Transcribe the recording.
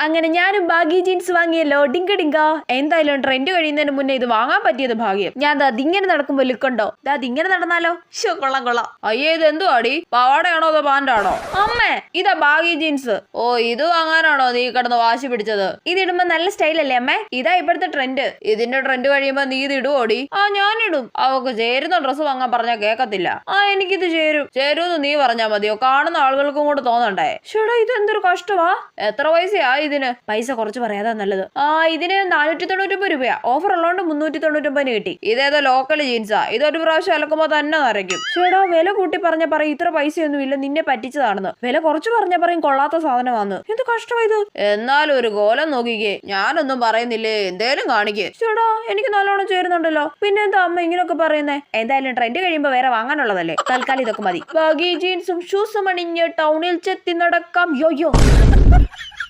അങ്ങനെ ഞാനും baggy jeans വാങ്ങിയല്ലോ. ഡിങ്ക ഡിങ്ക. എന്തായാലും ട്രെൻഡ് കഴിയുന്നതിന് മുന്നേ ഇത് വാങ്ങാൻ പറ്റിയത് ഭാഗ്യം. ഞാൻ അതിങ്ങനെ നടക്കുമ്പോ ലുക്കുണ്ടോ? അതിങ്ങനെ നടന്നാലോ? കൊള്ളാം കൊള്ളാം. അയ്യേ ഇത് എന്തു ആടി? പാവാടയാണോ അതോ പാന്റാണോ? അമ്മേ ഇതാ ബാഗി ജീൻസ്. ഓ ഇത് വാങ്ങാനാണോ നീ കിടന്ന് വാശി പിടിച്ചത്? ഇതിടുമ്പോ നല്ല സ്റ്റൈൽ അല്ലേ അമ്മേ? ഇതാ ഇപ്പോഴത്തെ ട്രെൻഡ്. ഇതിന്റെ ട്രെൻഡ് കഴിയുമ്പോ നീ ഇത് ഇടുവോടി? ഞാനിടും. അവക്ക് ചേരുന്ന ഡ്രസ്സ് വാങ്ങാൻ പറഞ്ഞാൽ കേക്കത്തില്ല. എനിക്കിത് ചേരൂന്ന് നീ പറഞ്ഞാ മതിയോ? കാണുന്ന ആളുകൾക്കും കൂടെ തോന്നണ്ടേ? ചേട്ടാ ഇതെന്തൊരു കഷ്ടമാ. എത്ര പൈസയാ ഇതിന്? പൈസ കുറച്ച് പറയാതാ നല്ലത്. ഇതിന് 499 രൂപയാ. ഓഫർ ഉള്ളതുകൊണ്ട് 399 കിട്ടി. ഇതേതോ ലോക്കൽ ജീൻസാ. ഇതൊരു പ്രാവശ്യം അലക്കുമ്പോ തന്നെ നരയ്ക്കും. ചേട്ടാ വില കൂട്ടി പറഞ്ഞ പറയും ഇത്ര പൈസയൊന്നും ഇല്ല, നിന്നെ പറ്റിച്ചതാണെന്ന്. വില കുറച്ച് പറഞ്ഞ പറയും കൊള്ളാത്ത സാധനമാന്ന്. എന്ത് കഷ്ടമായത്. എന്നാലും ഒരു കോലം നോക്കിക്കേ. ഞാനൊന്നും പറയുന്നില്ലേ, എന്തേലും കാണിക്കേ. ചേട്ടാ എനിക്ക് നല്ലോണം ചേരുന്നുണ്ടല്ലോ. പിന്നെ എന്താ അമ്മ ഇങ്ങനൊക്കെ പറയുന്നേ? എന്തായാലും ട്രെൻഡ് കഴിയുമ്പോ വേറെ വാങ്ങാനുള്ളതല്ലേ. തൽക്കാലം ഇതൊക്കെ മതി. ബാഗി ജീൻസും ഷൂസും അണിഞ്ഞ് ടൗണിൽ ചെത്തി നടക്കാം. യോയോ.